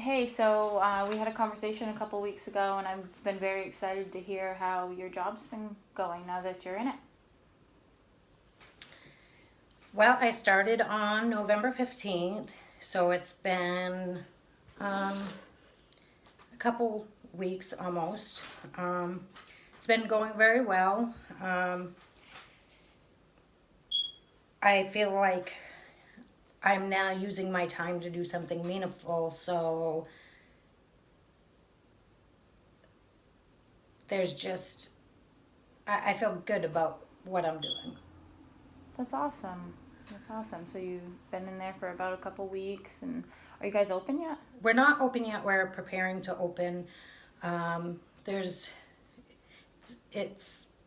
Hey, so we had a conversation a couple weeks ago, and I've been very excited to hear how your job's been going now that you're in it. Well, I started on November 15th, so it's been a couple weeks almost. It's been going very well. I feel like I'm now using my time to do something meaningful, so there's just, I feel good about what I'm doing. That's awesome. That's awesome. So you've been in there for about a couple weeks, and are you guys open yet? We're not open yet, we're preparing to open. There's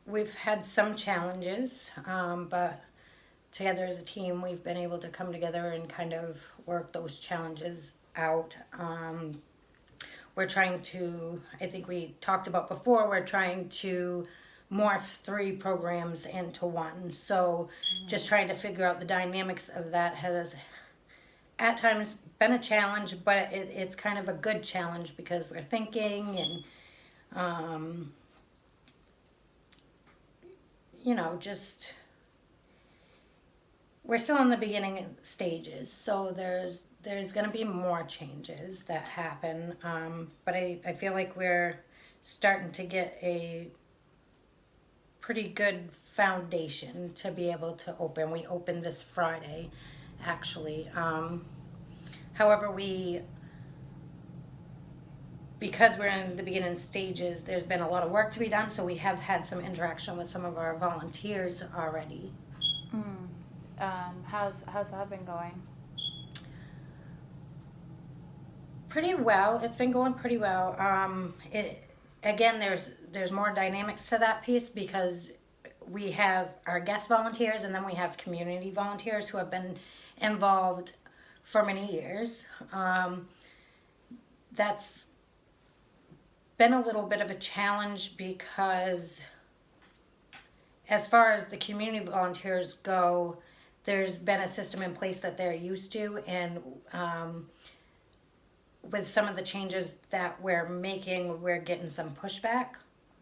we've had some challenges, but together as a team, we've been able to come together and kind of work those challenges out. We're trying to, I think we talked about before, we're trying to morph three programs into one. So just trying to figure out the dynamics of that has at times been a challenge, but it's kind of a good challenge because we're thinking and just we're still in the beginning stages, so there's going to be more changes that happen. But I feel like we're starting to get a pretty good foundation to be able to open. We opened this Friday, actually. However, because we're in the beginning stages, there's been a lot of work to be done, so we have had some interaction with some of our volunteers already. Mm. How's that been going? Pretty well. It's been going pretty well. It again, there's more dynamics to that piece because we have our guest volunteers and then we have community volunteers who have been involved for many years. That's been a little bit of a challenge because as far as the community volunteers go, there's been a system in place that they're used to, and with some of the changes that we're making, we're getting some pushback.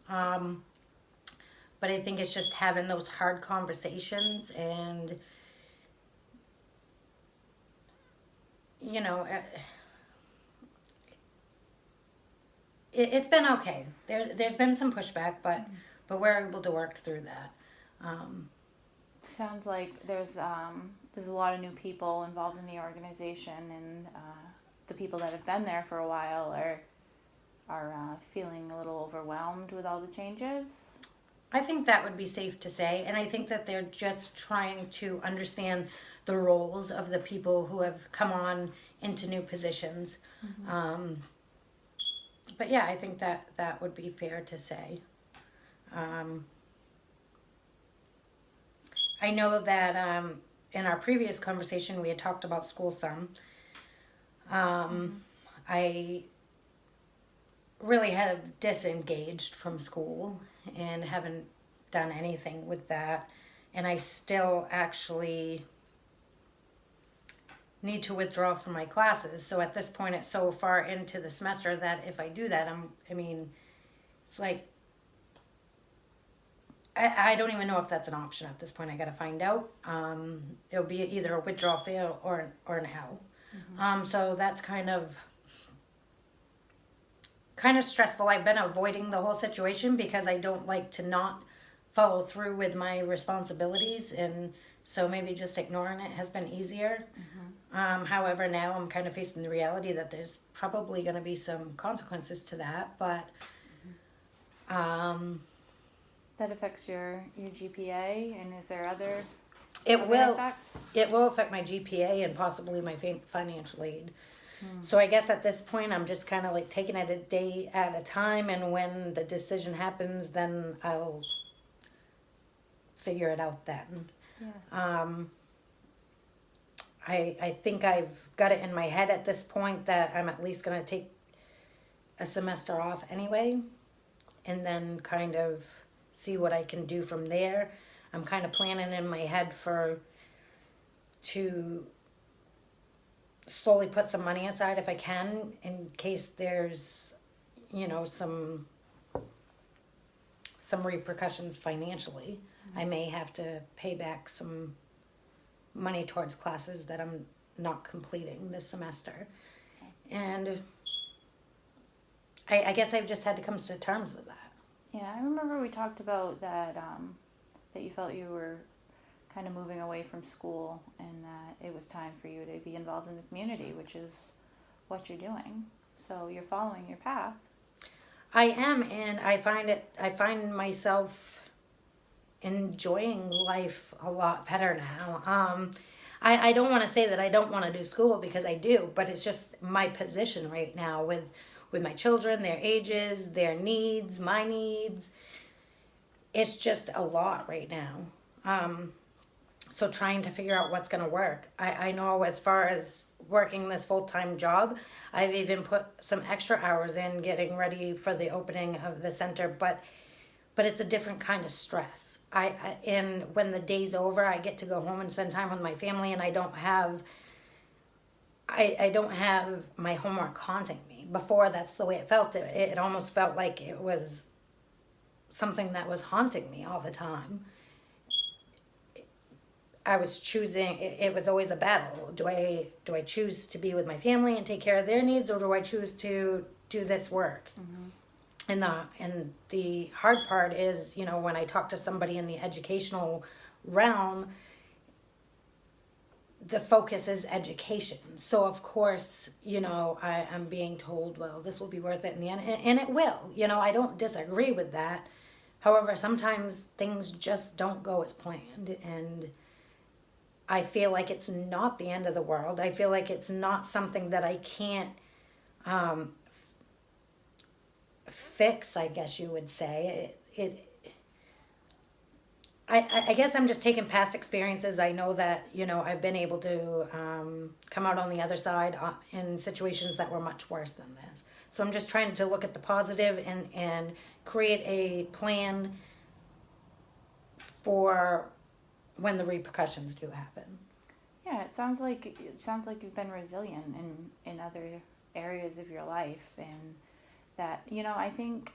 Um, but I think it's just having those hard conversations, and you know, it's been okay. There's been some pushback, but we're able to work through that. Um, Sounds like there's a lot of new people involved in the organization, and the people that have been there for a while are feeling a little overwhelmed with all the changes. I think that would be safe to say, and I think that they're just trying to understand the roles of the people who have come on into new positions. Mm-hmm. Um, but yeah, I think that that would be fair to say. Um, I know that in our previous conversation we had talked about school some. Mm-hmm. I really have disengaged from school and haven't done anything with that. And I still actually need to withdraw from my classes. So at this point, it's so far into the semester that if I do that, I mean, it's like, I don't even know if that's an option at this point. I got to find out. It'll be either a withdrawal fail or an L. Mm-hmm. So that's kind of stressful. I've been avoiding the whole situation because I don't like to not follow through with my responsibilities, and so maybe just ignoring it has been easier. Mm-hmm. However, now I'm kind of facing the reality that there's probably going to be some consequences to that, but um, That affects your GPA, and is there other it will effects? it will affect my GPA and possibly my financial aid. Hmm. So I guess at this point, I'm just kind of like taking it a day at a time, and when the decision happens, then I'll figure it out then. Yeah. Um, I think I've got it in my head at this point that I'm at least going to take a semester off anyway, and then kind of see what I can do from there. I'm kind of planning in my head to slowly put some money aside if I can, in case there's, some repercussions financially. I may have to pay back some money towards classes that I'm not completing this semester. And I guess I've just had to come to terms with that. Yeah, I remember we talked about that, that you felt you were kind of moving away from school and that it was time for you to be involved in the community, which is what you're doing. So you're following your path. I am, and I find myself enjoying life a lot better now. I don't want to say that I don't want to do school, because I do, but it's just my position right now with my children, their ages, their needs, my needs. It's just a lot right now. So trying to figure out what's going to work. I know as far as working this full-time job, I've even put some extra hours in getting ready for the opening of the center, but it's a different kind of stress. And when the day's over, I get to go home and spend time with my family, and I don't have my homework haunting me. Before, that's the way it felt. It almost felt like it was something that was haunting me all the time. I was choosing, it was always a battle. Do I choose to be with my family and take care of their needs, or do I choose to do this work? And the hard part is, when I talk to somebody in the educational realm, the focus is education. So of course, I'm being told, well, this will be worth it in the end, and it will. I don't disagree with that. However, sometimes things just don't go as planned, and I feel like it's not the end of the world. I feel like it's not something that I can't fix, I guess you would say. I guess I'm just taking past experiences. I know that, I've been able to come out on the other side in situations that were much worse than this. So I'm just trying to look at the positive and create a plan for when the repercussions do happen. Yeah, it sounds like you've been resilient in other areas of your life, and that I think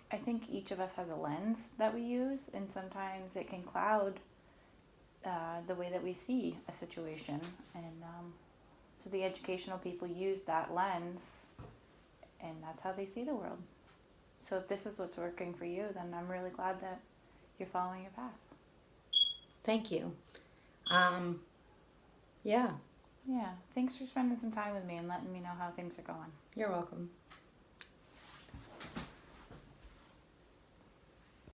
each of us has a lens that we use, and sometimes it can cloud the way that we see a situation, and so the educational people use that lens, and that's how they see the world. So if this is what's working for you, then I'm really glad that you're following your path. Thank you. Yeah. Yeah, thanks for spending some time with me and letting me know how things are going. You're welcome.